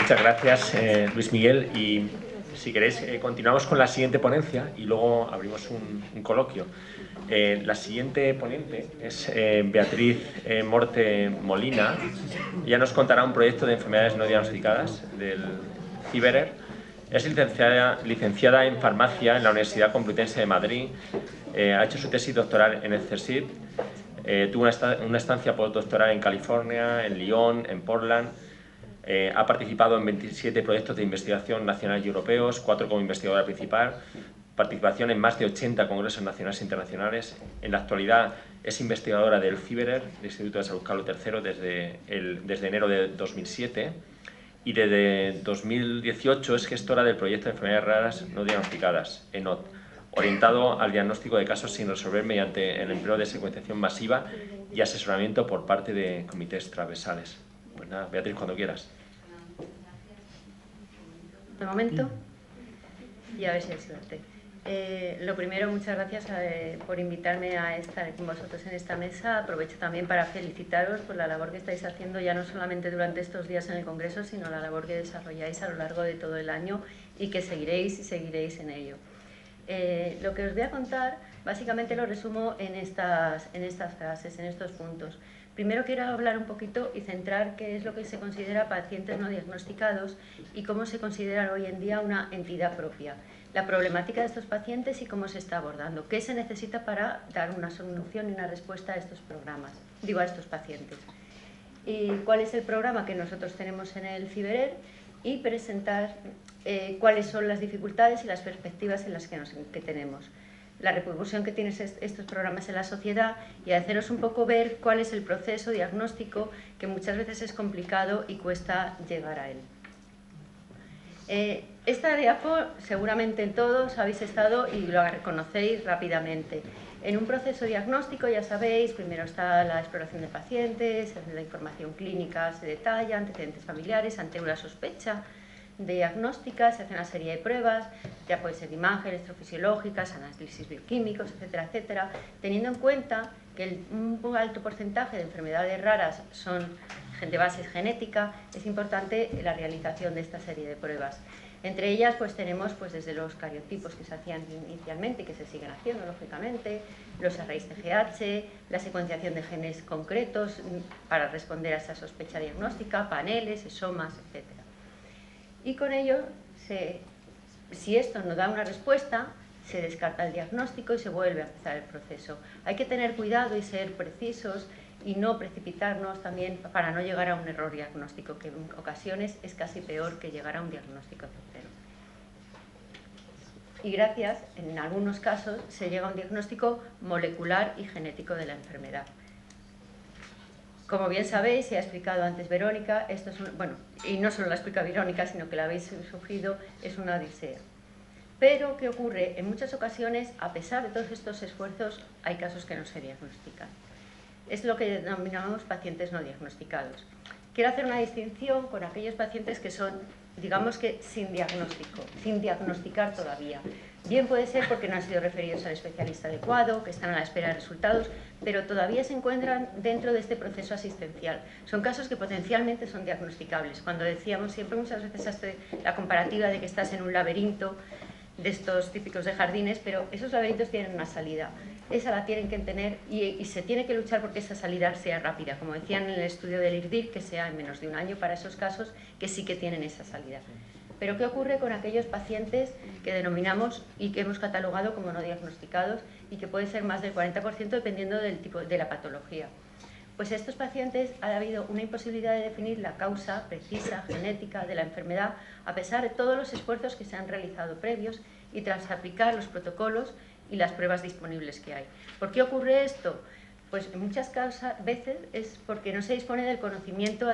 Muchas gracias, Luis Miguel. Y si queréis, continuamos con la siguiente ponencia y luego abrimos un coloquio. La siguiente ponente es Beatriz Morte Molina. Ella nos contará un proyecto de enfermedades no diagnosticadas del CIBERER. Es licenciada en farmacia en la Universidad Complutense de Madrid. Ha hecho su tesis doctoral en el CSIC. Tuvo una estancia postdoctoral en California, en Lyon, en Portland. Ha participado en 27 proyectos de investigación nacionales y europeos, 4 como investigadora principal, participación en más de 80 congresos nacionales e internacionales. En la actualidad es investigadora del CIBERER, del Instituto de Salud Carlos III, desde enero de 2007, y desde 2018 es gestora del proyecto de enfermedades raras no diagnosticadas, ENOT, orientado al diagnóstico de casos sin resolver mediante el empleo de secuenciación masiva y asesoramiento por parte de comités transversales. Pues nada, Beatriz, cuando quieras. De momento, y a ver si hay suerte. Lo primero, muchas gracias por invitarme a estar con vosotros en esta mesa. Aprovecho también para felicitaros por la labor que estáis haciendo ya no solamente durante estos días en el Congreso, sino la labor que desarrolláis a lo largo de todo el año y que seguiréis y seguiréis en ello. Lo que os voy a contar, básicamente lo resumo en estas frases, en estos puntos. Primero quiero hablar un poquito y centrar qué es lo que se considera pacientes no diagnosticados y cómo se considera hoy en día una entidad propia. La problemática de estos pacientes y cómo se está abordando. ¿Qué se necesita para dar una solución y una respuesta a estos a estos pacientes? Y cuál es el programa que nosotros tenemos en el CIBERER y presentar cuáles son las dificultades y las perspectivas en las que tenemos. La repercusión que tienen estos programas en la sociedad y haceros un poco ver cuál es el proceso diagnóstico que muchas veces es complicado y cuesta llegar a él. Esta diapo seguramente en todos habéis estado y lo reconocéis rápidamente. En un proceso diagnóstico, ya sabéis, primero está la exploración de pacientes, la información clínica se detalla, antecedentes familiares, ante una sospecha diagnóstica, se hace una serie de pruebas, ya puede ser imágenes electrofisiológicas, análisis bioquímicos, etcétera, etcétera, teniendo en cuenta que un alto porcentaje de enfermedades raras son de base genética, es importante la realización de esta serie de pruebas. Entre ellas pues tenemos desde los cariotipos que se hacían inicialmente y que se siguen haciendo lógicamente, los arrays TGH, la secuenciación de genes concretos para responder a esa sospecha diagnóstica, paneles, exomas, etcétera. Y con ello, si esto no da una respuesta, se descarta el diagnóstico y se vuelve a empezar el proceso. Hay que tener cuidado y ser precisos y no precipitarnos también para no llegar a un error diagnóstico, que en ocasiones es casi peor que llegar a un diagnóstico certero. Y gracias, en algunos casos, se llega a un diagnóstico molecular y genético de la enfermedad. Como bien sabéis, y ha explicado antes Verónica, esto es y no solo la explica Verónica, sino que la habéis sufrido, es una odisea. Pero, ¿qué ocurre? En muchas ocasiones, a pesar de todos estos esfuerzos, hay casos que no se diagnostican. Es lo que denominamos pacientes no diagnosticados. Quiero hacer una distinción con aquellos pacientes que son, digamos que sin diagnóstico, sin diagnosticar todavía. Bien puede ser porque no han sido referidos al especialista adecuado, que están a la espera de resultados, pero todavía se encuentran dentro de este proceso asistencial. Son casos que potencialmente son diagnosticables. Cuando decíamos siempre muchas veces la comparativa de que estás en un laberinto de estos típicos de jardines, pero esos laberintos tienen una salida. Esa la tienen que tener y se tiene que luchar porque esa salida sea rápida. Como decían en el estudio del IRDIR, que sea en menos de un año para esos casos que sí que tienen esa salida. Pero ¿qué ocurre con aquellos pacientes que denominamos y que hemos catalogado como no diagnosticados y que puede ser más del 40% dependiendo del tipo de la patología? Pues estos pacientes ha habido una imposibilidad de definir la causa precisa, genética de la enfermedad, a pesar de todos los esfuerzos que se han realizado previos y tras aplicar los protocolos y las pruebas disponibles que hay. ¿Por qué ocurre esto? Pues en muchas veces es porque no se dispone del conocimiento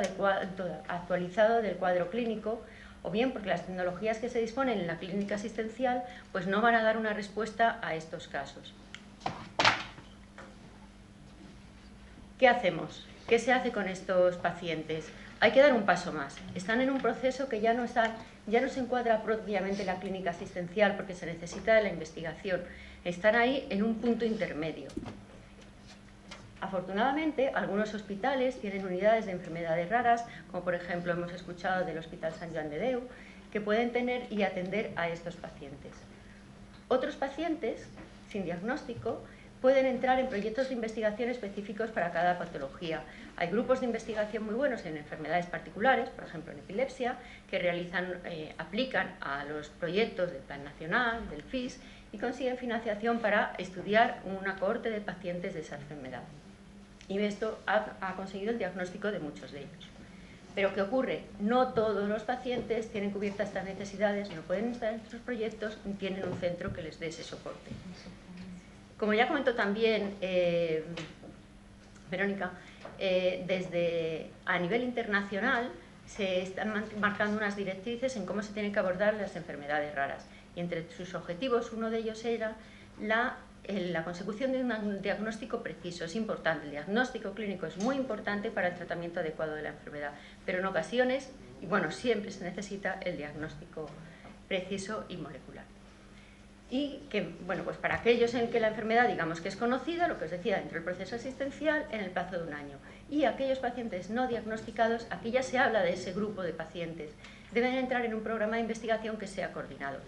actualizado del cuadro clínico, o bien porque las tecnologías que se disponen en la clínica asistencial pues no van a dar una respuesta a estos casos. ¿Qué hacemos? ¿Qué se hace con estos pacientes? Hay que dar un paso más. Están en un proceso que ya no se encuadra propiamente en la clínica asistencial porque se necesita de la investigación. Están ahí en un punto intermedio. Afortunadamente, algunos hospitales tienen unidades de enfermedades raras, como por ejemplo hemos escuchado del Hospital Sant Joan de Déu, que pueden tener y atender a estos pacientes. Otros pacientes, sin diagnóstico, pueden entrar en proyectos de investigación específicos para cada patología. Hay grupos de investigación muy buenos en enfermedades particulares, por ejemplo en epilepsia, que aplican a los proyectos del Plan Nacional, del FIS, y consiguen financiación para estudiar una cohorte de pacientes de esa enfermedad. Y esto ha conseguido el diagnóstico de muchos de ellos. Pero ¿qué ocurre? No todos los pacientes tienen cubiertas estas necesidades, no pueden estar en estos proyectos ni tienen un centro que les dé ese soporte. Como ya comentó también Verónica, a nivel internacional se están marcando unas directrices en cómo se tienen que abordar las enfermedades raras. Y entre sus objetivos, uno de ellos era la consecución de un diagnóstico preciso. Es importante, el diagnóstico clínico es muy importante para el tratamiento adecuado de la enfermedad, pero en ocasiones, y bueno, siempre se necesita el diagnóstico preciso y molecular. Y que, bueno, pues para aquellos en que la enfermedad, digamos que es conocida, lo que os decía, dentro del proceso asistencial, en el plazo de 1 año. Y aquellos pacientes no diagnosticados, aquí ya se habla de ese grupo de pacientes, deben entrar en un programa de investigación que sea coordinado.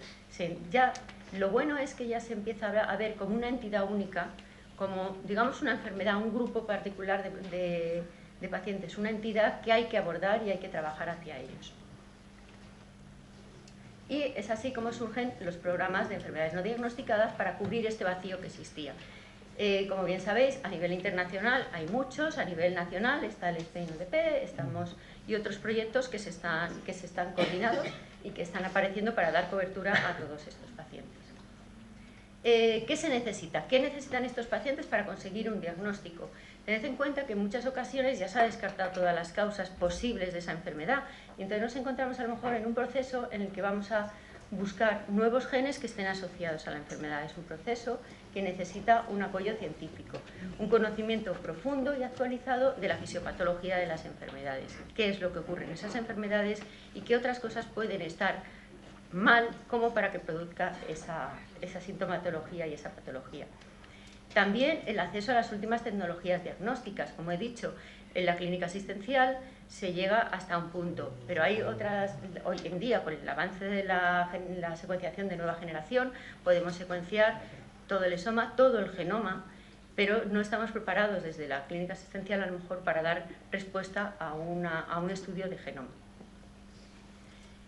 Lo bueno es que ya se empieza a ver como una entidad única, como, digamos, una enfermedad, un grupo particular de pacientes, una entidad que hay que abordar y hay que trabajar hacia ellos. Y es así como surgen los programas de enfermedades no diagnosticadas para cubrir este vacío que existía. Como bien sabéis, a nivel internacional hay muchos, a nivel nacional está el SPIN-UDP, y otros proyectos que se están coordinados y que están apareciendo para dar cobertura a todos estos pacientes. ¿Qué se necesita? ¿Qué necesitan estos pacientes para conseguir un diagnóstico? Tened en cuenta que en muchas ocasiones ya se ha descartado todas las causas posibles de esa enfermedad y entonces nos encontramos a lo mejor en un proceso en el que vamos a buscar nuevos genes que estén asociados a la enfermedad. Es un proceso que necesita un apoyo científico, un conocimiento profundo y actualizado de la fisiopatología de las enfermedades. ¿Qué es lo que ocurre en esas enfermedades y qué otras cosas pueden estar mal como para que produzca esa sintomatología y esa patología? También el acceso a las últimas tecnologías diagnósticas. Como he dicho, en la clínica asistencial se llega hasta un punto, pero hay otras, hoy en día con el avance de la secuenciación de nueva generación, podemos secuenciar todo el exoma, todo el genoma, pero no estamos preparados desde la clínica asistencial a lo mejor para dar respuesta a un estudio de genoma,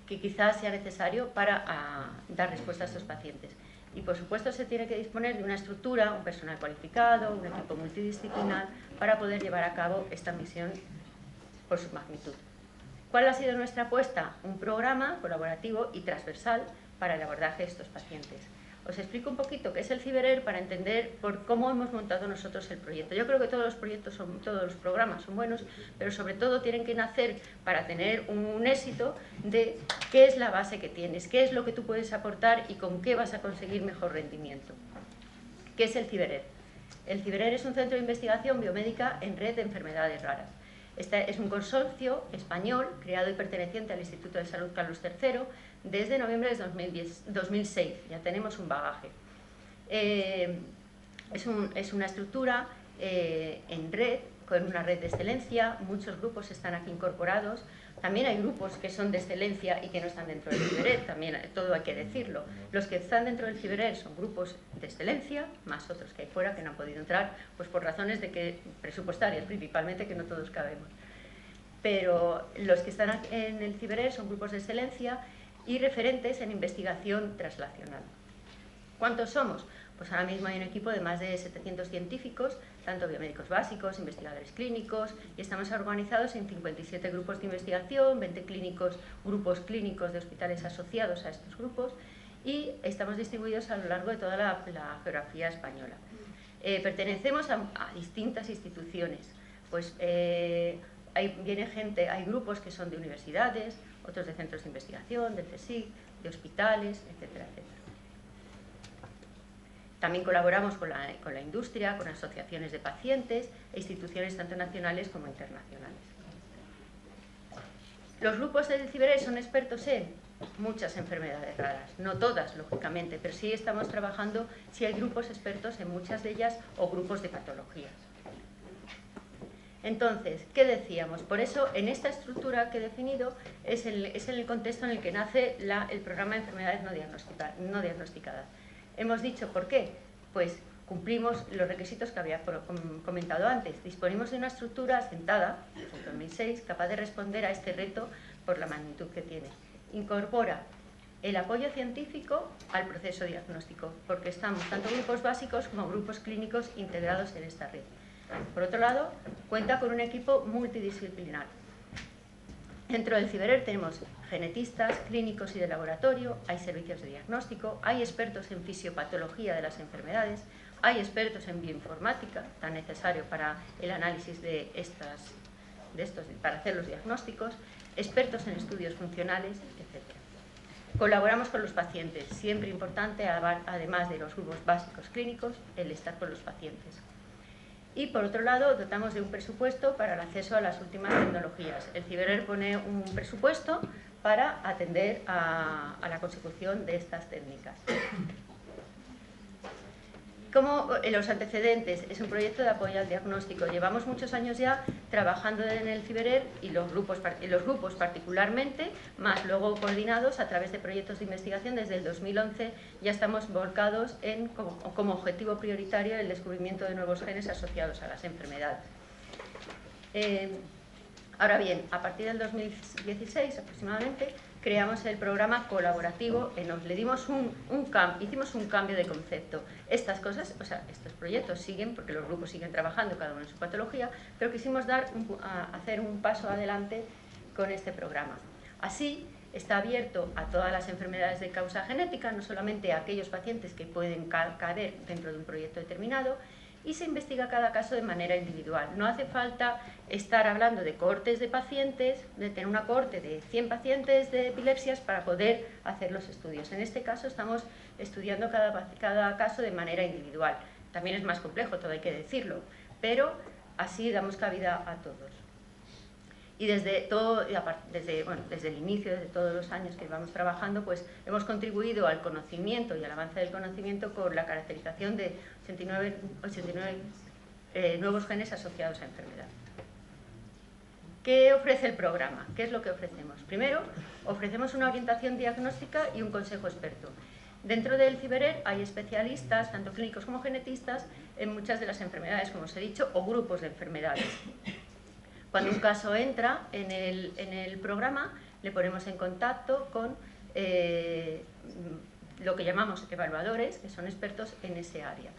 que quizás sea necesario para dar respuesta a estos pacientes. Y por supuesto se tiene que disponer de una estructura, un personal cualificado, un equipo multidisciplinar para poder llevar a cabo esta misión por su magnitud. ¿Cuál ha sido nuestra apuesta? Un programa colaborativo y transversal para el abordaje de estos pacientes. Os explico un poquito qué es el CiberAir para entender cómo hemos montado nosotros el proyecto. Yo creo que todos los programas son buenos, pero sobre todo tienen que nacer para tener un éxito de qué es la base que tienes, qué es lo que tú puedes aportar y con qué vas a conseguir mejor rendimiento. ¿Qué es el CiberAir? El CiberAir es un centro de investigación biomédica en red de enfermedades raras. Este es un consorcio español creado y perteneciente al Instituto de Salud Carlos III desde noviembre de 2006. Ya tenemos un bagaje. Es una estructura en red, con una red de excelencia. Muchos grupos están aquí incorporados. También hay grupos que son de excelencia y que no están dentro del CiberAir, también todo hay que decirlo. Los que están dentro del CiberAir son grupos de excelencia, más otros que hay fuera que no han podido entrar, pues por razones presupuestarias principalmente, que no todos cabemos. Pero los que están en el CiberAir son grupos de excelencia y referentes en investigación translacional. ¿Cuántos somos? Pues ahora mismo hay un equipo de más de 700 científicos, tanto biomédicos básicos, investigadores clínicos, y estamos organizados en 57 grupos de investigación, 20 grupos clínicos de hospitales asociados a estos grupos, y estamos distribuidos a lo largo de toda la geografía española. Pertenecemos a distintas instituciones, pues hay grupos que son de universidades, otros de centros de investigación, del CSIC, de hospitales, etcétera, etcétera. También colaboramos con la industria, con asociaciones de pacientes e instituciones tanto nacionales como internacionales. Los grupos del CiberAir son expertos en muchas enfermedades raras, no todas, lógicamente, pero sí estamos trabajando, sí hay grupos expertos en muchas de ellas o grupos de patologías. Entonces, ¿qué decíamos? Por eso, en esta estructura que he definido, es el contexto en el que nace el programa de enfermedades no diagnosticadas. Hemos dicho, ¿por qué? Pues cumplimos los requisitos que había comentado antes. Disponemos de una estructura asentada, en 2006, capaz de responder a este reto por la magnitud que tiene. Incorpora el apoyo científico al proceso diagnóstico, porque estamos tanto grupos básicos como grupos clínicos integrados en esta red. Por otro lado, cuenta con un equipo multidisciplinar. Dentro del Ciberer tenemos genetistas, clínicos y de laboratorio, hay servicios de diagnóstico, hay expertos en fisiopatología de las enfermedades, hay expertos en bioinformática, tan necesario para el análisis de estos, para hacer los diagnósticos, expertos en estudios funcionales, etc. Colaboramos con los pacientes, siempre importante, además de los grupos básicos clínicos, el estar con los pacientes. Y por otro lado, dotamos de un presupuesto para el acceso a las últimas tecnologías. El Ciberer pone un presupuesto para atender a la consecución de estas técnicas. Como los antecedentes, es un proyecto de apoyo al diagnóstico. Llevamos muchos años ya trabajando en el Ciberer y los grupos particularmente, más luego coordinados a través de proyectos de investigación. Desde el 2011 ya estamos volcados en, como objetivo prioritario, el descubrimiento de nuevos genes asociados a las enfermedades. Ahora bien, a partir del 2016 aproximadamente, creamos el programa colaborativo, le dimos hicimos un cambio de concepto. Estas cosas, o sea, estos proyectos siguen, porque los grupos siguen trabajando cada uno en su patología, pero quisimos hacer un paso adelante con este programa. Así, está abierto a todas las enfermedades de causa genética, no solamente a aquellos pacientes que pueden caber dentro de un proyecto determinado, y se investiga cada caso de manera individual. No hace falta estar hablando de cohortes de pacientes, de tener una cohorte de 100 pacientes de epilepsias para poder hacer los estudios. En este caso estamos estudiando cada caso de manera individual. También es más complejo, todo hay que decirlo, pero así damos cabida a todos. Y desde el inicio, desde todos los años que vamos trabajando, pues hemos contribuido al conocimiento y al avance del conocimiento con la caracterización de 89 nuevos genes asociados a enfermedad. ¿Qué ofrece el programa? ¿Qué es lo que ofrecemos? Primero, ofrecemos una orientación diagnóstica y un consejo experto. Dentro del Ciberer hay especialistas, tanto clínicos como genetistas, en muchas de las enfermedades, como os he dicho, o grupos de enfermedades. Cuando un caso entra en el programa, le ponemos en contacto con lo que llamamos evaluadores, que son expertos en ese área.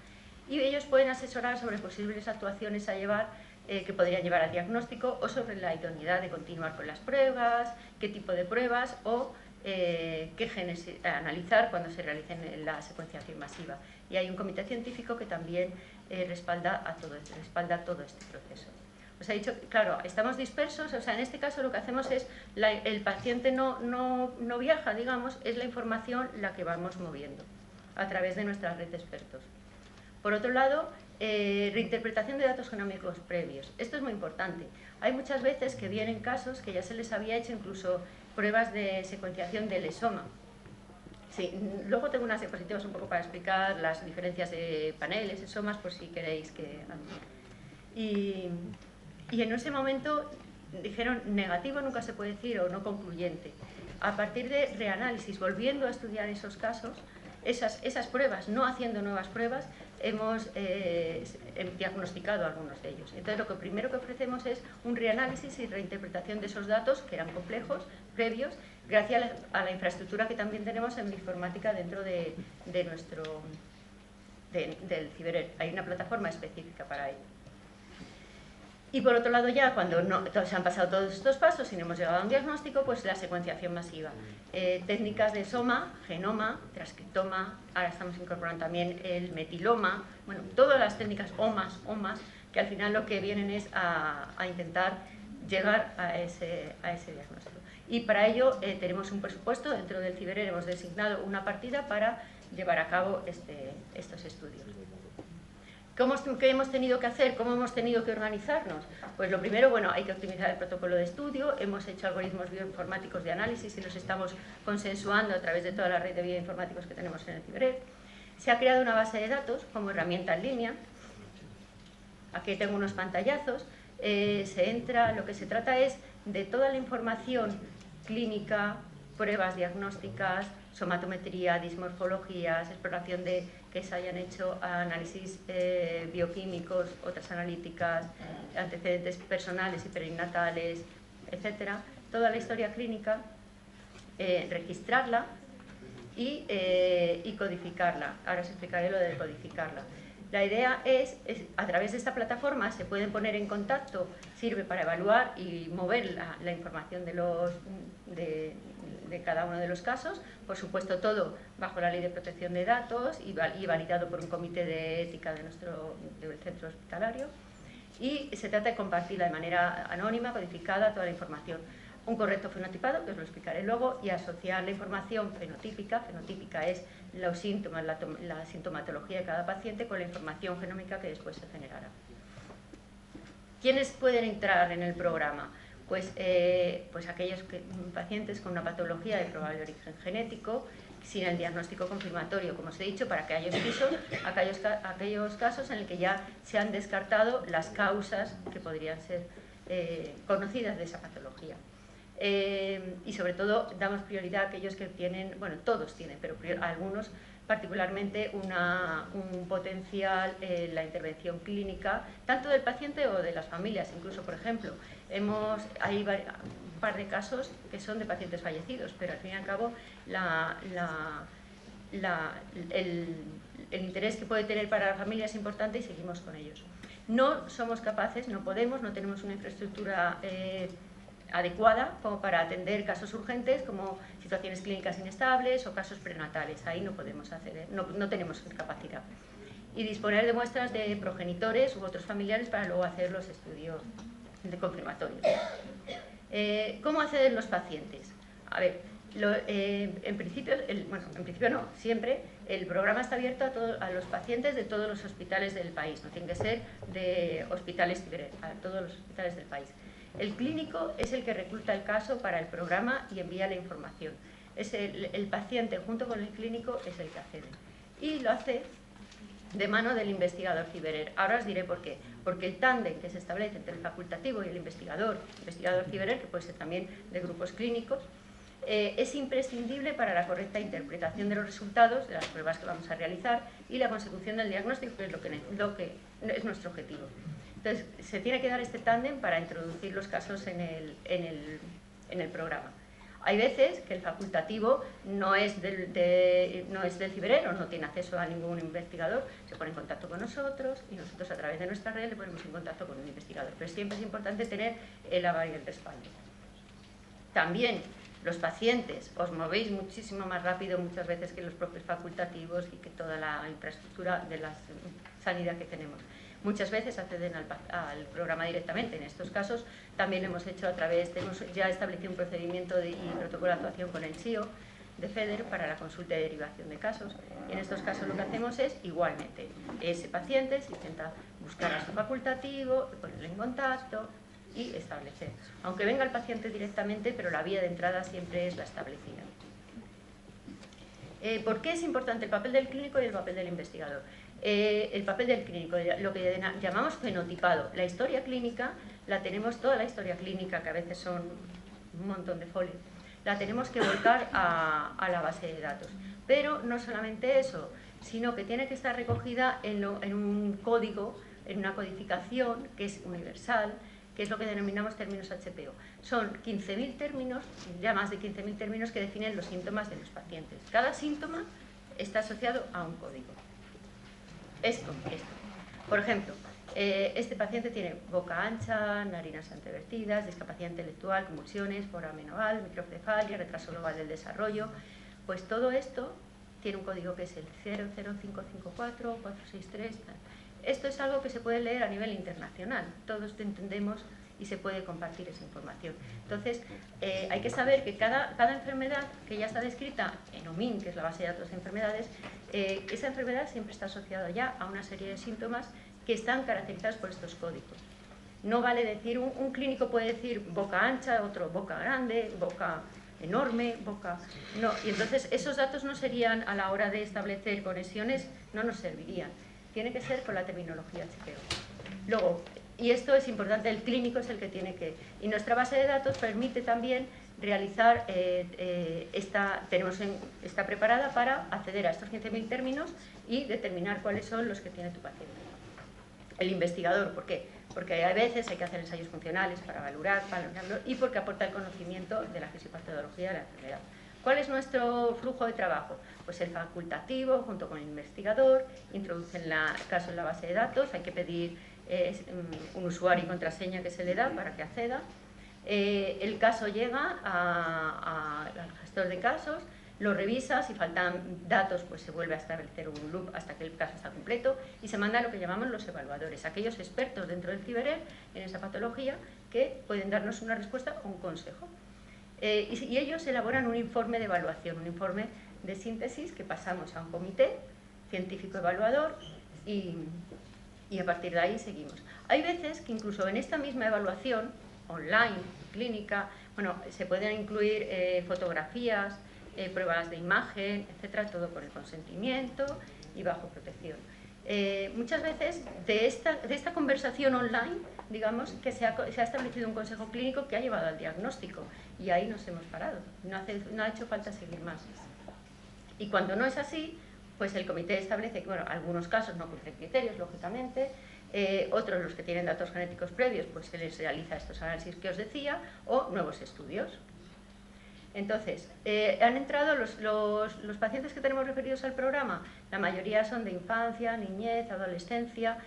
Y ellos pueden asesorar sobre posibles actuaciones a llevar, que podrían llevar al diagnóstico, o sobre la idoneidad de continuar con las pruebas, qué tipo de pruebas o qué genes analizar cuando se realicen la secuenciación masiva. Y hay un comité científico que también respalda todo este proceso. Os he dicho, claro, estamos dispersos, o sea, en este caso lo que hacemos es, el paciente no viaja, digamos, es la información la que vamos moviendo a través de nuestra red de expertos. Por otro lado, reinterpretación de datos genómicos previos. Esto es muy importante. Hay muchas veces que vienen casos que ya se les había hecho incluso pruebas de secuenciación del exoma. Sí, luego tengo unas diapositivas un poco para explicar las diferencias de paneles, exomas, por si queréis que... Y en ese momento dijeron negativo nunca se puede decir o no concluyente. A partir de reanálisis, volviendo a estudiar esos casos, esas pruebas, no haciendo nuevas pruebas, hemos diagnosticado algunos de ellos. Entonces, lo primero que ofrecemos es un reanálisis y reinterpretación de esos datos, que eran complejos, previos, gracias a la infraestructura que también tenemos en informática dentro del Ciberer. Hay una plataforma específica para ello. Y por otro lado ya, cuando se han pasado todos estos pasos y no hemos llegado a un diagnóstico, pues la secuenciación masiva. Técnicas de soma, genoma, transcriptoma, ahora estamos incorporando también el metiloma, bueno, todas las técnicas OMAS, que al final lo que vienen es a intentar llegar a ese diagnóstico. Y para ello tenemos un presupuesto, dentro del Ciberer hemos designado una partida para llevar a cabo estos estudios. ¿Qué hemos tenido que hacer? ¿Cómo hemos tenido que organizarnos? Pues lo primero, bueno, hay que optimizar el protocolo de estudio, hemos hecho algoritmos bioinformáticos de análisis y los estamos consensuando a través de toda la red de bioinformáticos que tenemos en el Ciberer. Se ha creado una base de datos como herramienta en línea. Aquí tengo unos pantallazos lo que se trata es de toda la información clínica, pruebas diagnósticas, somatometría, dismorfologías, exploración de que se hayan hecho análisis bioquímicos, otras analíticas, antecedentes personales y perinatales, etcétera. Toda la historia clínica, registrarla y codificarla. Ahora os explicaré lo de codificarla. La idea es, a través de esta plataforma se pueden poner en contacto, sirve para evaluar y mover la información de cada uno de los casos, por supuesto todo bajo la Ley de Protección de Datos y validado por un comité de ética del centro hospitalario, y se trata de compartirla de manera anónima, codificada, toda la información. Un correcto fenotipado, que os lo explicaré luego, y asociar la información fenotípica es los síntomas, la sintomatología de cada paciente, con la información genómica que después se generará. ¿Quiénes pueden entrar en el programa? Pues aquellos pacientes con una patología de probable origen genético, sin el diagnóstico confirmatorio, como os he dicho, para aquellos casos en los que ya se han descartado las causas que podrían ser conocidas de esa patología. Y sobre todo damos prioridad a aquellos que tienen, bueno, todos tienen, pero algunos particularmente un potencial en la intervención clínica, tanto del paciente o de las familias. Incluso, por ejemplo, hay un par de casos que son de pacientes fallecidos, pero al fin y al cabo el interés que puede tener para la familia es importante y seguimos con ellos. No somos capaces, no podemos, no tenemos una infraestructura adecuada como para atender casos urgentes como situaciones clínicas inestables o casos prenatales. Ahí no podemos hacer, no tenemos capacidad. Y disponer de muestras de progenitores u otros familiares para luego hacer los estudios de confirmatorios. ¿Cómo acceden los pacientes? A ver, en principio no, siempre el programa está abierto a los pacientes de todos los hospitales del país, no tiene que ser de hospitales Ciberer, a todos los hospitales del país. El clínico es el que recluta el caso para el programa y envía la información. Es el paciente junto con el clínico es el que accede. Y lo hace de mano del investigador Ciberer. Ahora os diré por qué. Porque el tándem que se establece entre el facultativo y el investigador Ciberer, que puede ser también de grupos clínicos, es imprescindible para la correcta interpretación de los resultados de las pruebas que vamos a realizar y la consecución del diagnóstico, que es lo que es nuestro objetivo. Entonces, se tiene que dar este tándem para introducir los casos en el programa. Hay veces que el facultativo no es del Ciberer, o no tiene acceso a ningún investigador, se pone en contacto con nosotros y nosotros a través de nuestra red le ponemos en contacto con un investigador. Pero siempre es importante tener el aval y el respaldo. También los pacientes os movéis muchísimo más rápido muchas veces que los propios facultativos y que toda la infraestructura de la sanidad que tenemos. Muchas veces acceden al programa directamente. En estos casos también hemos hecho hemos ya establecido un procedimiento y protocolo de actuación con el CSIO de FEDER para la consulta y derivación de casos. Y en estos casos lo que hacemos es, igualmente, ese paciente se intenta buscar a su facultativo, ponerle en contacto y establecer. Aunque venga el paciente directamente, pero la vía de entrada siempre es la establecida. ¿Por qué es importante el papel del clínico y el papel del investigador? El papel del clínico, lo que llamamos fenotipado. La historia clínica, toda la historia clínica, que a veces son un montón de folios, la tenemos que volcar a la base de datos. Pero no solamente eso, sino que tiene que estar recogida en un código, en una codificación que es universal, que es lo que denominamos términos HPO. Son 15.000 términos, ya más de 15.000 términos que definen los síntomas de los pacientes. Cada síntoma está asociado a un código. Esto. Por ejemplo, este paciente tiene boca ancha, narinas antevertidas, discapacidad intelectual, convulsiones, foramen oval, microcefalia, retraso global del desarrollo. Pues todo esto tiene un código que es el 00554, 463. Esto es algo que se puede leer a nivel internacional. Todos lo entendemos y se puede compartir esa información. Entonces, hay que saber que cada enfermedad que ya está descrita en OMIN, que es la base de datos de enfermedades, esa enfermedad siempre está asociada ya a una serie de síntomas que están caracterizados por estos códigos. No vale decir, un clínico puede decir boca ancha, otro boca grande, boca enorme, boca... No, y entonces esos datos no serían, a la hora de establecer conexiones, no nos servirían. Tiene que ser con la terminología HPO. Luego, y esto es importante, el clínico es el que tiene que... Y nuestra base de datos permite también realizar, está preparada para acceder a estos 15.000 términos y determinar cuáles son los que tiene tu paciente. El investigador, ¿por qué? Porque a veces hay que hacer ensayos funcionales para valorarlo y porque aporta el conocimiento de la fisiopatología de la enfermedad. ¿Cuál es nuestro flujo de trabajo? Pues el facultativo, junto con el investigador, introducen el caso en la base de datos, hay que pedir un usuario y contraseña que se le da para que acceda. El caso llega al gestor de casos, lo revisa, si faltan datos pues se vuelve a establecer un loop hasta que el caso está completo y se manda a lo que llamamos los evaluadores, aquellos expertos dentro del Ciberer en esa patología que pueden darnos una respuesta o un consejo. Y ellos elaboran un informe de evaluación, un informe de síntesis que pasamos a un comité científico evaluador y a partir de ahí seguimos. Hay veces que incluso en esta misma evaluación, online, clínica, bueno, se pueden incluir fotografías, pruebas de imagen, etcétera, todo con el consentimiento y bajo protección. Muchas veces de esta conversación online, digamos, que se ha establecido un consejo clínico que ha llevado al diagnóstico y ahí nos hemos parado, no ha hecho falta seguir más. Y cuando no es así, pues el comité establece que, bueno, algunos casos no cumplen criterios, lógicamente, otros, los que tienen datos genéticos previos, pues se les realiza estos análisis que os decía, o nuevos estudios. Entonces, han entrado los pacientes que tenemos referidos al programa, la mayoría son de infancia, niñez, adolescencia,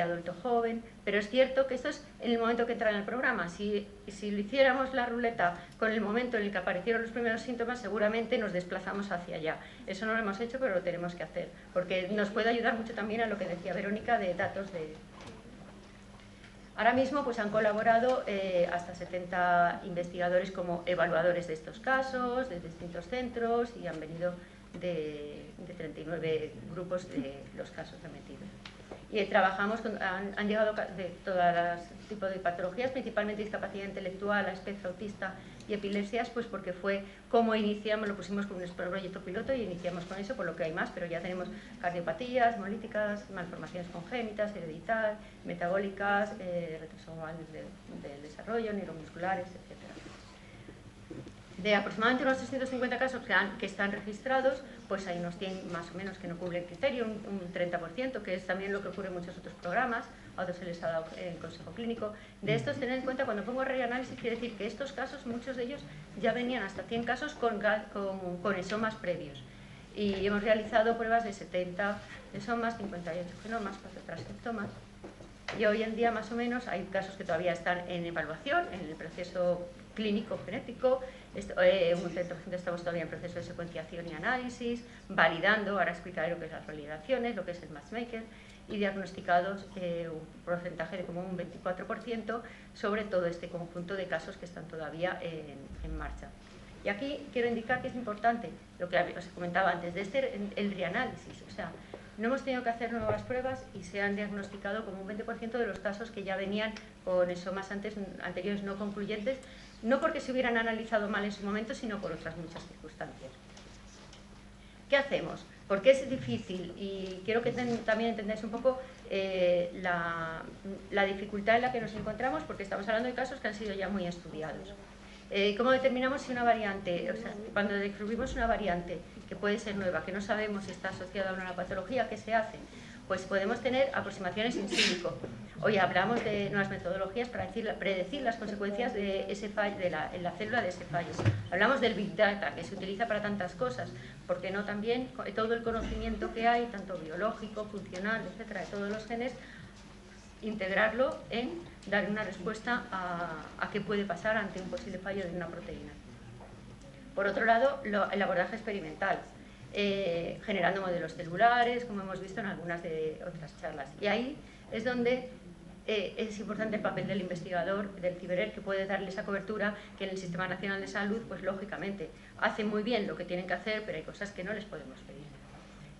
adulto joven, pero es cierto que esto es en el momento que entran en el programa. Si le hiciéramos la ruleta con el momento en el que aparecieron los primeros síntomas, seguramente nos desplazamos hacia allá. Eso no lo hemos hecho, pero lo tenemos que hacer, porque nos puede ayudar mucho también a lo que decía Verónica de datos de... Ahora mismo pues, han colaborado hasta 70 investigadores como evaluadores de estos casos, de distintos centros, y han venido de 39 grupos de los casos remitidos. Y trabajamos han llegado de todos los tipos de patologías, principalmente discapacidad intelectual, espectro autista y epilepsias, pues porque fue como iniciamos, lo pusimos como un proyecto piloto y iniciamos con eso, por lo que hay más, pero ya tenemos cardiopatías, hemolíticas, malformaciones congénitas, hereditarias, metabólicas, retrosomal del desarrollo, neuromusculares, etc. De aproximadamente unos 350 casos que están registrados, pues hay unos 100 más o menos que no cubren criterio, un 30%, que es también lo que ocurre en muchos otros programas, a otros se les ha dado el consejo clínico. De estos, tened en cuenta, cuando pongo reanálisis, quiere decir que estos casos, muchos de ellos ya venían hasta 100 casos con esomas previos. Y hemos realizado pruebas de 70 esomas, 58 genomas, 4 transcriptomas. Y hoy en día, más o menos, hay casos que todavía están en evaluación, en el proceso clínico genético, un 30% estamos todavía en proceso de secuenciación y análisis, validando, ahora explicaré lo que es las validaciones, lo que es el matchmaker, y diagnosticados un porcentaje de como un 24% sobre todo este conjunto de casos que están todavía en marcha. Y aquí quiero indicar que es importante, lo que os comentaba antes, de el reanálisis, o sea, no hemos tenido que hacer nuevas pruebas y se han diagnosticado como un 20% de los casos que ya venían con esomas anteriores no concluyentes, no porque se hubieran analizado mal en su momento, sino por otras muchas circunstancias. ¿Qué hacemos? Porque es difícil y quiero que también entendáis un poco la dificultad en la que nos encontramos, porque estamos hablando de casos que han sido ya muy estudiados. ¿Cómo determinamos si una variante, o sea, cuando descubrimos una variante que puede ser nueva, que no sabemos si está asociada a una patología, qué se hace? Pues podemos tener aproximaciones in silico. Hoy hablamos de nuevas metodologías para predecir las consecuencias de ese fallo, en la célula de ese fallo. Hablamos del Big Data, que se utiliza para tantas cosas, porque no también todo el conocimiento que hay, tanto biológico, funcional, etcétera, de todos los genes, integrarlo en dar una respuesta a qué puede pasar ante un posible fallo de una proteína. Por otro lado, el abordaje experimental, generando modelos celulares, como hemos visto en algunas de otras charlas. Y ahí es donde es importante el papel del investigador, del Ciberer, que puede darle esa cobertura que en el Sistema Nacional de Salud, pues lógicamente, hace muy bien lo que tienen que hacer, pero hay cosas que no les podemos pedir.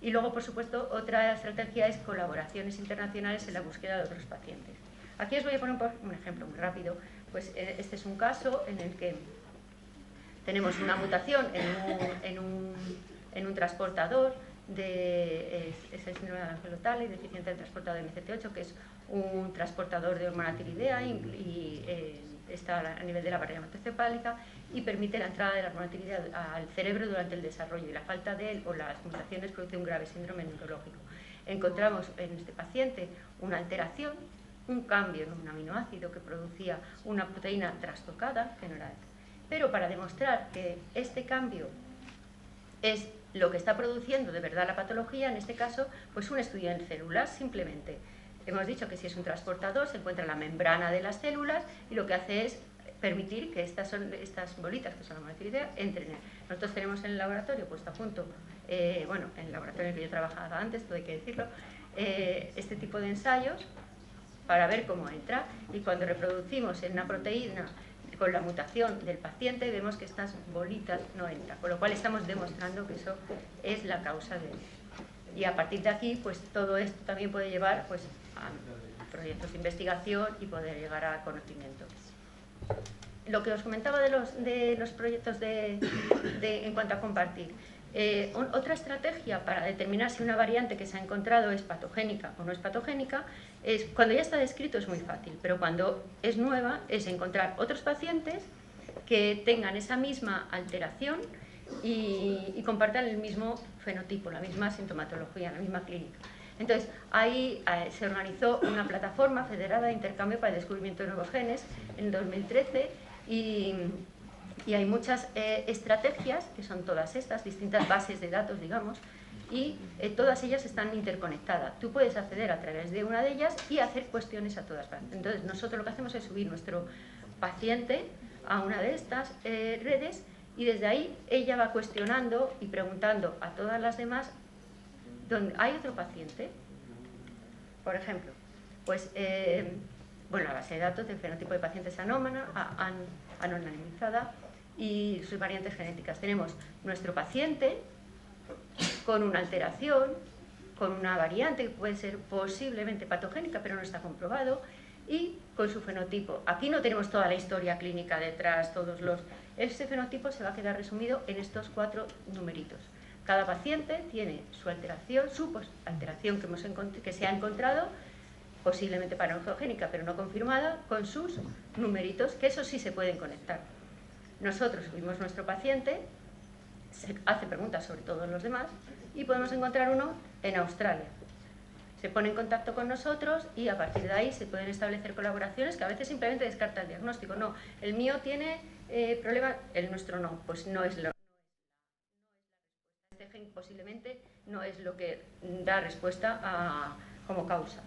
Y luego, por supuesto, otra estrategia es colaboraciones internacionales en la búsqueda de otros pacientes. Aquí os voy a poner un ejemplo muy rápido. Pues este es un caso en el que tenemos una mutación en un transportador es el síndrome de Angelotale, deficiente del transportador MCT8, que es un transportador de hormona tiroidea y está a nivel de la barrera hematoencefálica y permite la entrada de la hormona tiroidea al cerebro durante el desarrollo, y la falta de él o las mutaciones produce un grave síndrome neurológico. Encontramos en este paciente una alteración, un cambio en un aminoácido que producía una proteína trastocada, que no era. Pero para demostrar que este cambio es lo que está produciendo de verdad la patología, en este caso, pues un estudio en células, simplemente. Hemos dicho que si es un transportador, se encuentra en la membrana de las células y lo que hace es permitir que estas bolitas, que son la monotiroidea, entren. Nosotros tenemos en el laboratorio puesto a punto, bueno, en el laboratorio en el que yo trabajaba antes, todo hay que decirlo, este tipo de ensayos para ver cómo entra, y cuando reproducimos en una proteína con la mutación del paciente vemos que estas bolitas no entran, con lo cual estamos demostrando que eso es la causa de él. Y a partir de aquí, pues todo esto también puede llevar pues, a proyectos de investigación y poder llegar a conocimiento. Lo que os comentaba de los proyectos en cuanto a compartir. Otra estrategia para determinar si una variante que se ha encontrado es patogénica o no es patogénica, es cuando ya está descrito es muy fácil, pero cuando es nueva es encontrar otros pacientes que tengan esa misma alteración y compartan el mismo fenotipo, la misma sintomatología, la misma clínica. Entonces, ahí se organizó una plataforma federada de intercambio para el descubrimiento de nuevos genes en 2013 y hay muchas estrategias, que son todas estas, distintas bases de datos, digamos, y todas ellas están interconectadas. Tú puedes acceder a través de una de ellas y hacer cuestiones a todas partes. Entonces, nosotros lo que hacemos es subir nuestro paciente a una de estas redes y desde ahí ella va cuestionando y preguntando a todas las demás donde hay otro paciente, por ejemplo, pues, bueno, la base de datos del fenotipo de pacientes anonimizada y sus variantes genéticas. Tenemos nuestro paciente con una alteración, con una variante que puede ser posiblemente patogénica, pero no está comprobado, y con su fenotipo. Aquí no tenemos toda la historia clínica detrás, ese fenotipo se va a quedar resumido en estos 4 numeritos. Cada paciente tiene su alteración, alteración que se ha encontrado, posiblemente patogénica, pero no confirmada, con sus numeritos, que esos sí se pueden conectar. Nosotros subimos nuestro paciente, se hace preguntas sobre todos los demás, y podemos encontrar uno en Australia. Se pone en contacto con nosotros y a partir de ahí se pueden establecer colaboraciones que a veces simplemente descarta el diagnóstico. No, el mío tiene problemas, el nuestro no, pues no es lo. Este gen posiblemente no es lo que da respuesta como causa.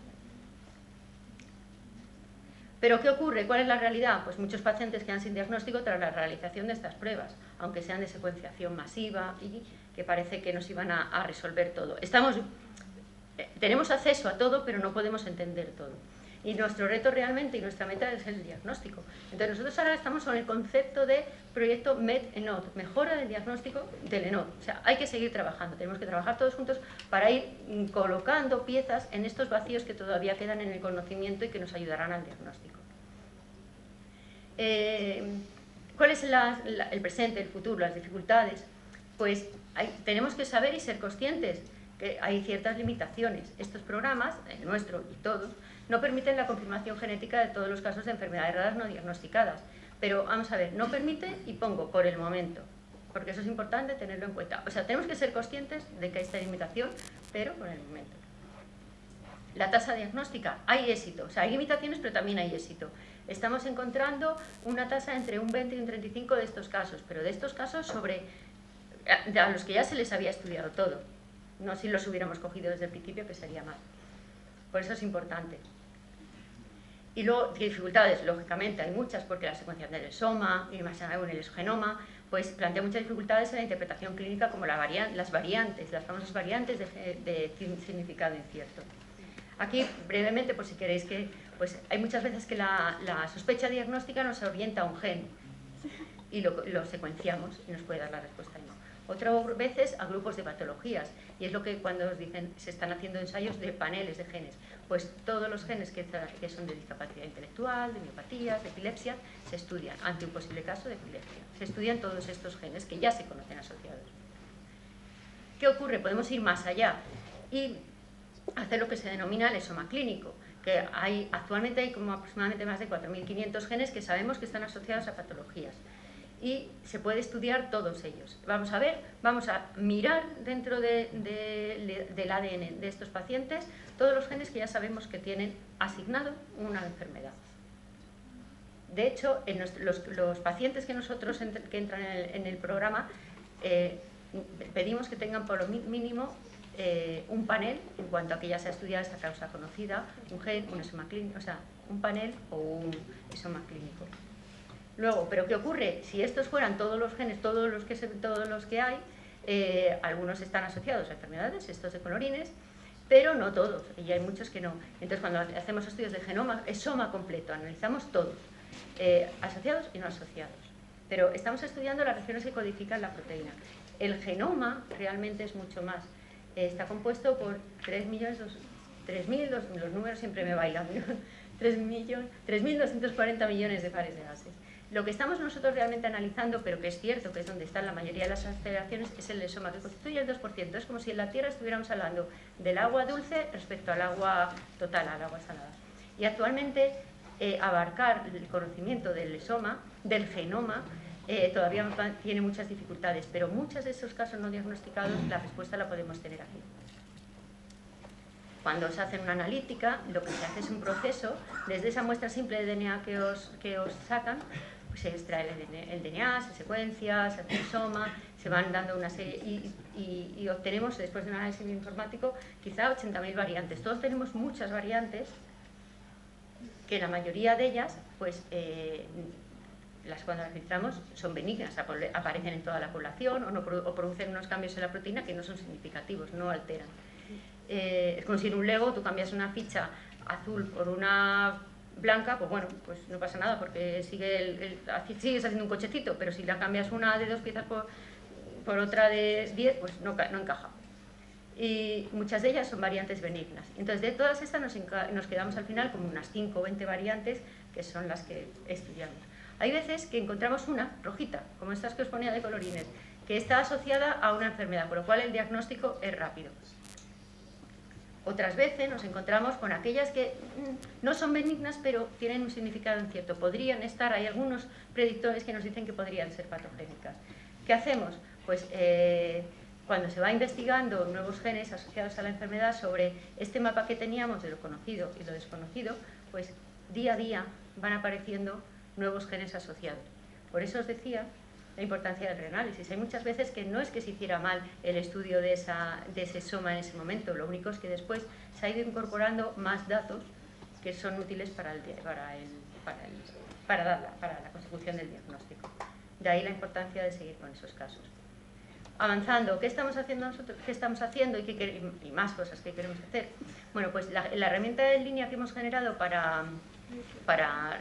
¿Pero qué ocurre? ¿Cuál es la realidad? Pues muchos pacientes quedan sin diagnóstico tras la realización de estas pruebas, aunque sean de secuenciación masiva y que parece que nos iban a resolver todo. Tenemos acceso a todo, pero no podemos entender todo. Y nuestro reto realmente y nuestra meta es el diagnóstico. Entonces nosotros ahora estamos con el concepto de proyecto MED-ENOD, mejora del diagnóstico del ENOD. O sea, hay que seguir trabajando, tenemos que trabajar todos juntos para ir colocando piezas en estos vacíos que todavía quedan en el conocimiento y que nos ayudarán al diagnóstico. ¿Cuál es el presente, el futuro, las dificultades? Pues tenemos que saber y ser conscientes que hay ciertas limitaciones. Estos programas, el nuestro y todos, no permiten la confirmación genética de todos los casos de enfermedades raras no diagnosticadas. Pero vamos a ver, no permite y pongo por el momento, porque eso es importante tenerlo en cuenta. O sea, tenemos que ser conscientes de que hay esta limitación, pero por el momento. La tasa diagnóstica, hay éxito. O sea, hay limitaciones, pero también hay éxito. Estamos encontrando una tasa entre un 20 y un 35 de estos casos, pero de estos casos a los que ya se les había estudiado todo. No si los hubiéramos cogido desde el principio, que sería mal. Por eso es importante. Y luego, dificultades, lógicamente, hay muchas, porque la secuenciación del exoma y más en el genoma, pues plantea muchas dificultades en la interpretación clínica, como las famosas variantes de significado incierto. Aquí, brevemente, por si queréis pues hay muchas veces que la sospecha diagnóstica nos orienta a un gen y lo secuenciamos y nos puede dar la respuesta ahí. Otras veces a grupos de patologías, y es lo que cuando os dicen se están haciendo ensayos de paneles de genes, pues todos los genes que son de discapacidad intelectual, de miopatías, de epilepsia, se estudian ante un posible caso de epilepsia. Se estudian todos estos genes que ya se conocen asociados. ¿Qué ocurre? Podemos ir más allá y hacer lo que se denomina el esoma clínico, que actualmente hay como aproximadamente más de 4.500 genes que sabemos que están asociados a patologías. Y se puede estudiar todos ellos. Vamos a mirar dentro del ADN de estos pacientes todos los genes que ya sabemos que tienen asignado una enfermedad. De hecho, en los pacientes que entran en el programa, pedimos que tengan por lo mínimo un panel, en cuanto a que ya se ha estudiado esta causa conocida, un gen, un esoma clínico, o sea, un panel o un esoma clínico. Luego, ¿pero qué ocurre? Si estos fueran todos los genes, todos los que hay, algunos están asociados a enfermedades, estos de colorines, pero no todos, y hay muchos que no. Entonces, cuando hacemos estudios de genoma, esoma completo, analizamos todos, asociados y no asociados. Pero estamos estudiando las regiones que codifican la proteína. El genoma realmente es mucho más. Está compuesto por 3.000, los números siempre me bailan, 3.240 millones de pares de bases. Lo que estamos nosotros realmente analizando, pero que es cierto que es donde están la mayoría de las alteraciones, es el esoma, que constituye el 2%. Es como si en la Tierra estuviéramos hablando del agua dulce respecto al agua total, al agua salada. Y actualmente abarcar el conocimiento del esoma, del genoma, todavía tiene muchas dificultades, pero muchos de esos casos no diagnosticados, la respuesta la podemos tener aquí. Cuando se hace una analítica, lo que se hace es un proceso, desde esa muestra simple de DNA que os sacan, pues se extrae el DNA, se secuencia, se hace el esoma, se van dando una serie y obtenemos, después de un análisis informático, quizá 80.000 variantes. Todos tenemos muchas variantes, que la mayoría de ellas, pues cuando las filtramos son benignas, aparecen en toda la población o producen unos cambios en la proteína que no son significativos, no alteran. Es como si en un Lego tú cambias una ficha azul por una blanca, pues bueno, pues no pasa nada porque sigues haciendo un cochecito, pero si la cambias una de 2 piezas por otra de 10, pues no encaja. Y muchas de ellas son variantes benignas. Entonces, de todas estas nos quedamos al final como unas 5 o 20 variantes que son las que estudiamos. Hay veces que encontramos una rojita, como estas que os ponía de colorines, que está asociada a una enfermedad, por lo cual el diagnóstico es rápido. Otras veces nos encontramos con aquellas que no son benignas, pero tienen un significado incierto. Podrían estar, hay algunos predictores que nos dicen que podrían ser patogénicas. ¿Qué hacemos? Pues cuando se va investigando nuevos genes asociados a la enfermedad sobre este mapa que teníamos de lo conocido y lo desconocido, pues día a día van apareciendo nuevos genes asociados. Por eso os decía la importancia del reanálisis. Hay muchas veces que no es que se hiciera mal el estudio de ese soma en ese momento, lo único es que después se ha ido incorporando más datos que son útiles para la consecución del diagnóstico. De ahí la importancia de seguir con esos casos. Avanzando, ¿qué estamos haciendo nosotros? ¿Qué estamos haciendo y más cosas que queremos hacer? Bueno, pues la herramienta en línea que hemos generado para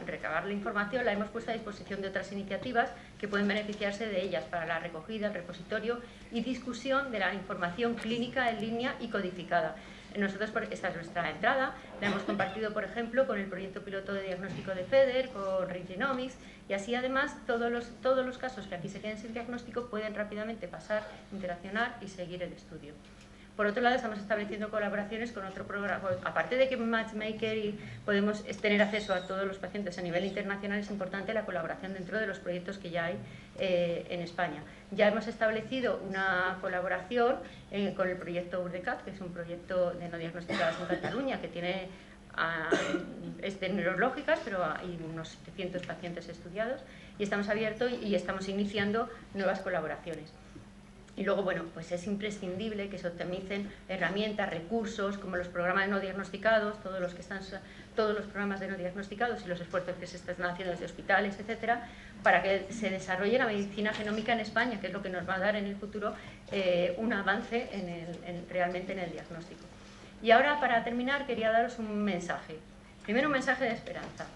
recabar la información la hemos puesto a disposición de otras iniciativas que pueden beneficiarse de ellas para la recogida, el repositorio y discusión de la información clínica en línea y codificada. Nosotros, esta es nuestra entrada, la hemos compartido, por ejemplo, con el proyecto piloto de diagnóstico de FEDER, con Ring Genomics, y así además todos los casos que aquí se queden sin diagnóstico pueden rápidamente pasar, interaccionar y seguir el estudio. Por otro lado, estamos estableciendo colaboraciones con otro programa. Aparte de que Matchmaker podemos tener acceso a todos los pacientes a nivel internacional, es importante la colaboración dentro de los proyectos que ya hay en España. Ya hemos establecido una colaboración con el proyecto URDECAT, que es un proyecto de no diagnosticadas en Cataluña, que tiene es de neurológicas, pero hay unos 700 pacientes estudiados, y estamos abiertos y estamos iniciando nuevas colaboraciones. Y luego, bueno, pues es imprescindible que se optimicen herramientas, recursos, como los programas de no diagnosticados, todos los programas de no diagnosticados y los esfuerzos que se están haciendo desde hospitales, etcétera, para que se desarrolle la medicina genómica en España, que es lo que nos va a dar en el futuro un avance realmente en el diagnóstico. Y ahora, para terminar, quería daros un mensaje. Primero, un mensaje de esperanza.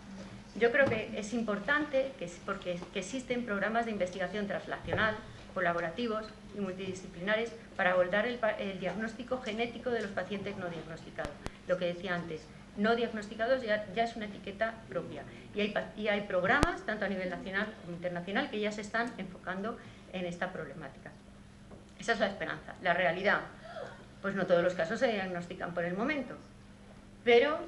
Yo creo que es importante porque existen programas de investigación translacional, colaborativos y multidisciplinares para abordar el diagnóstico genético de los pacientes no diagnosticados. Lo que decía antes, no diagnosticados ya es una etiqueta propia. Y hay programas, tanto a nivel nacional como internacional, que ya se están enfocando en esta problemática. Esa es la esperanza. La realidad, pues no todos los casos se diagnostican por el momento. Pero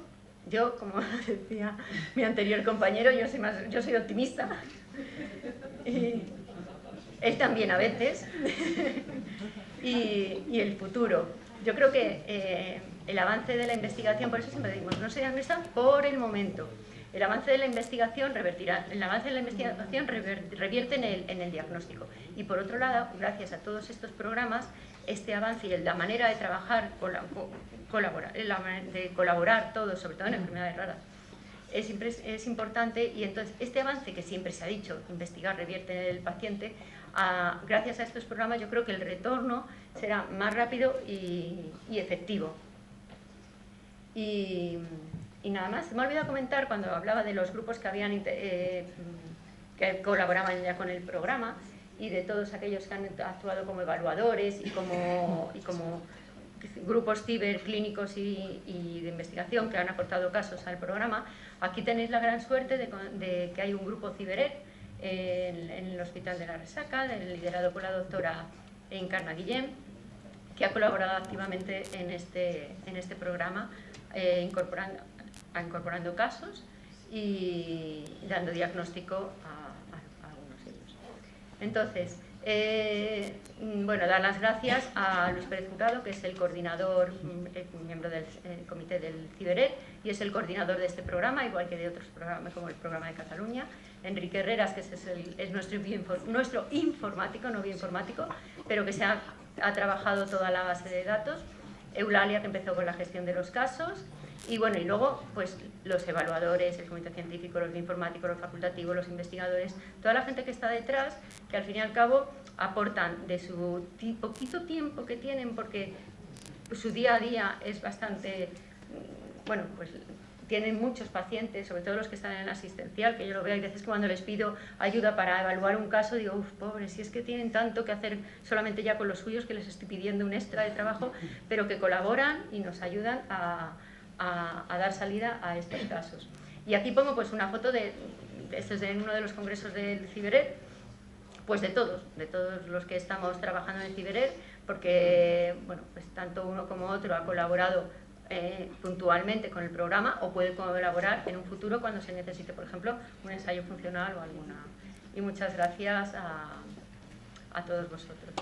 yo, como decía mi anterior compañero, yo soy optimista. Y él también a veces. Y el futuro. Yo creo que el avance de la investigación, por eso siempre decimos, no se diagnostica por el momento. El avance de la investigación revierte en el diagnóstico. Y por otro lado, gracias a todos estos programas, este avance y la manera de trabajar, de colaborar todos, sobre todo en enfermedades raras, es importante. Y entonces este avance que siempre se ha dicho, investigar revierte en el paciente, gracias a estos programas yo creo que el retorno será más rápido y efectivo. Y nada más, me he olvidado comentar cuando hablaba de los grupos que colaboraban ya con el programa y de todos aquellos que han actuado como evaluadores y como grupos ciberclínicos y de investigación que han aportado casos al programa. Aquí tenéis la gran suerte de que hay un grupo CiberEd en el Hospital de la Resaca, liderado por la doctora Encarna Guillén, que ha colaborado activamente en este programa, incorporando casos y dando diagnóstico a algunos de ellos. Entonces, bueno, dar las gracias a Luis Pérez Jurado, que es el coordinador, miembro del comité del CiberEd, y es el coordinador de este programa, igual que de otros programas como el programa de Cataluña. Enrique Herreras, que es nuestro informático, no bioinformático, pero que ha trabajado toda la base de datos. Eulalia, que empezó con la gestión de los casos. Y bueno, y luego pues los evaluadores, el comité científico, los bioinformáticos, los facultativos, los investigadores, toda la gente que está detrás, que al fin y al cabo aportan de su poquito tiempo que tienen, porque su día a día es bastante, bueno, pues tienen muchos pacientes, sobre todo los que están en el asistencial, que yo lo veo, hay veces que cuando les pido ayuda para evaluar un caso, digo, uff, pobres, si es que tienen tanto que hacer solamente ya con los suyos, que les estoy pidiendo un extra de trabajo, pero que colaboran y nos ayudan a dar salida a estos casos. Y aquí pongo pues una foto esto es de uno de los congresos del CiberEd, pues de todos los que estamos trabajando en el CiberEd, porque bueno, pues tanto uno como otro ha colaborado puntualmente con el programa o puede colaborar en un futuro cuando se necesite, por ejemplo, un ensayo funcional o alguna. Y muchas gracias a todos vosotros.